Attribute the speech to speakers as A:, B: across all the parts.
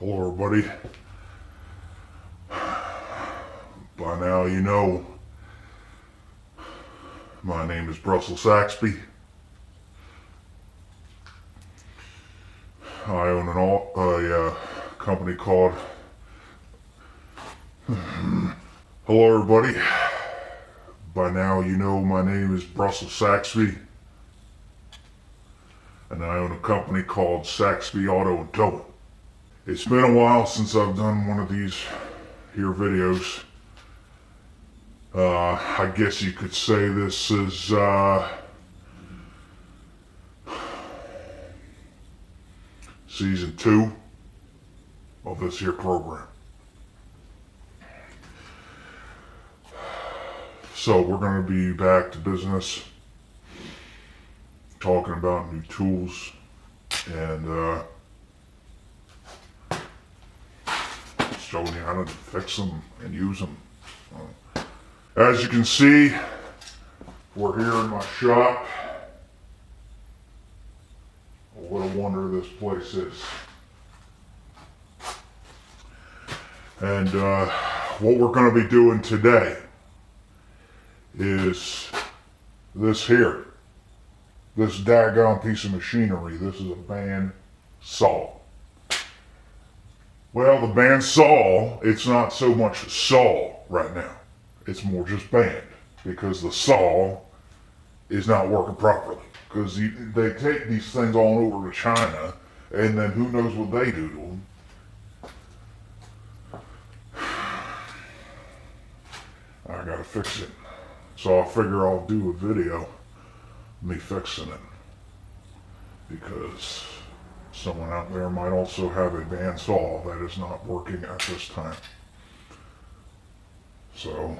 A: Hello everybody. By now you know my name is Brussel Saxby. I own a company called Hello everybody. By now you know my name is Brussel Saxby, and I own a company called Sax-Bee Auto Towing. It's been a while since I've done one of these here videos. I guess you could say this is season 2 of this here program. So we're going to be back to business, talking about new tools and showing you how to fix them and use them. As you can see, we're here in my shop. What a wonder this place is. And what we're going to be doing today is this here. This daggone piece of machinery. This is a band saw. Well, the band saw, it's not so much a saw right now. It's more just band, because the saw is not working properly. Because they take these things on over to China, and then who knows what they do to them. I gotta fix it. So I figure I'll do a video of me fixing it, because someone out there might also have a bandsaw that is not working at this time. So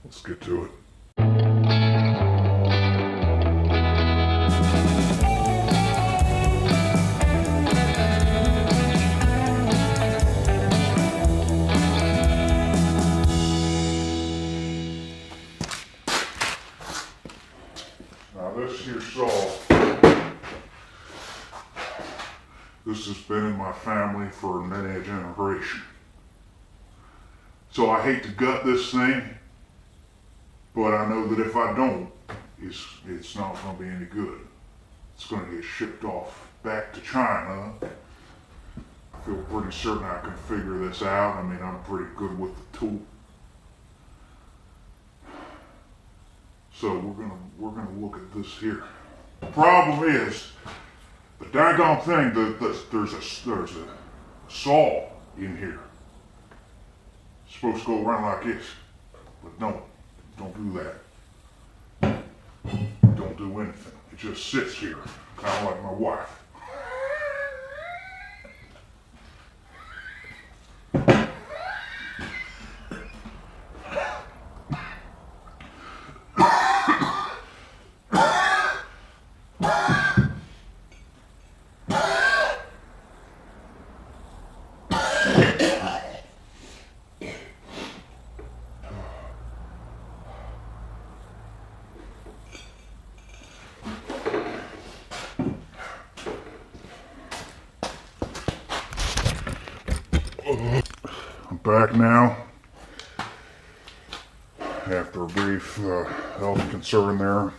A: let's get to it. This here saw, this has been in my family for many a generation. So I hate to gut this thing, but I know that if I don't, it's not going to be any good. It's going to get shipped off back to China. I feel pretty certain I can figure this out. I mean, I'm pretty good with the tool. So we're gonna look at this here. The problem is the daggone thing. There's a saw in here. It's supposed to go around like this, but don't do that. Don't do anything. It just sits here, kind of like my wife. I'm back now after a brief health concern there.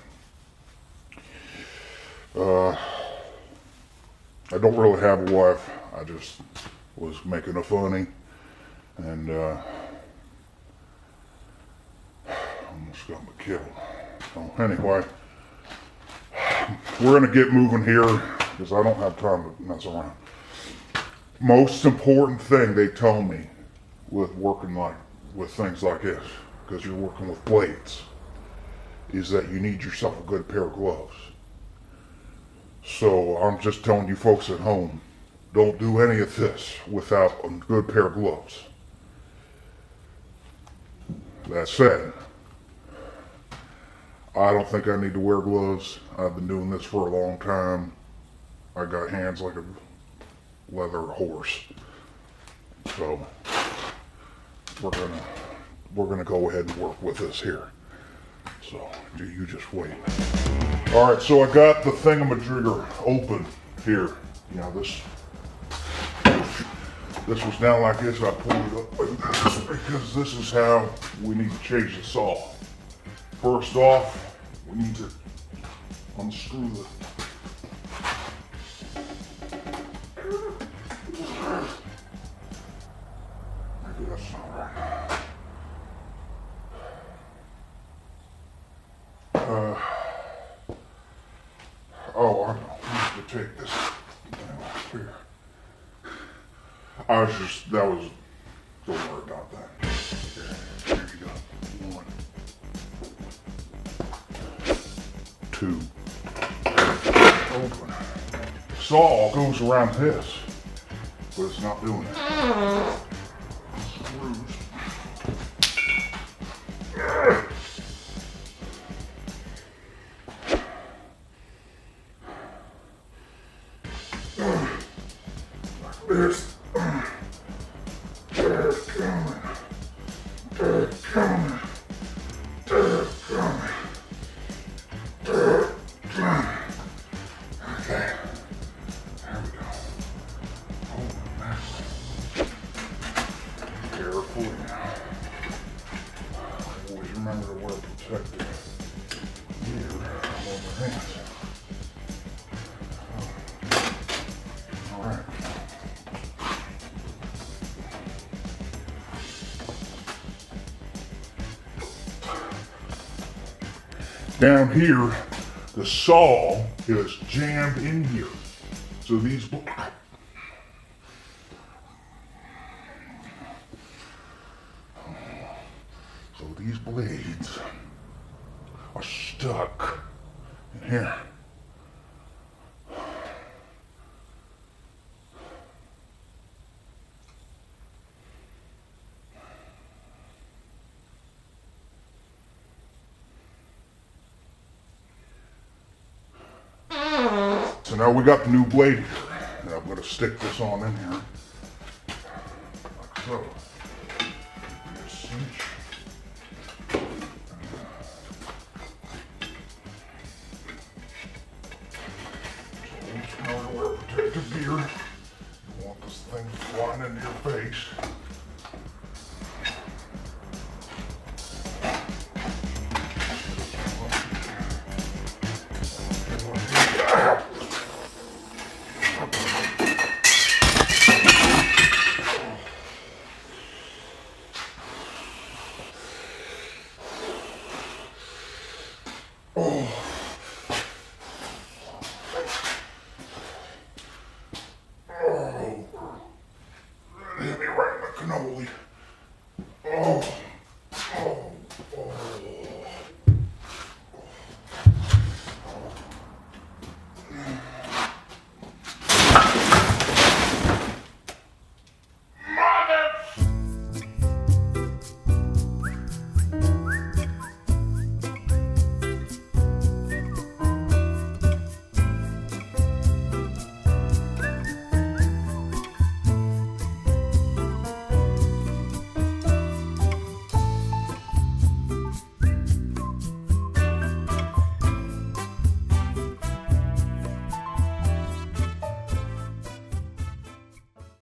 A: I don't really have a wife. I just was making a funny and almost got me killed. So anyway, we're gonna get moving here because I don't have time to mess around. Most important thing they told me with working with things like this, because you're working with blades, is that you need yourself a good pair of gloves. So I'm just telling you folks at home, don't do any of this without a good pair of gloves. That said, I don't think I need to wear gloves. I've been doing this for a long time. I got hands like a leather horse. So we're gonna go ahead and work with this here. So you just wait. All right, so I got the thingamajigger open here. You know, this was down like this, I pulled it up like this because this is how we need to change the saw. First off, we need to unscrew the maybe that's not right. Oh, I need to take this thing off here. That was, don't worry about that. Okay, here you go. 1, 2. Open. Saw goes around this, but it's not doing it. Screws. Like this. Okay, there we go. Hold on that way. Carefully now. Always remember to wear protective gear on your hands. All right. Down here, the saw is jammed in here. So these blades are stuck in here. So now we got the new blade here, and I'm going to stick this on in here, like so. Give me a cinch. So always remember to wear protective gear. You don't want this thing flying into your face. Oh.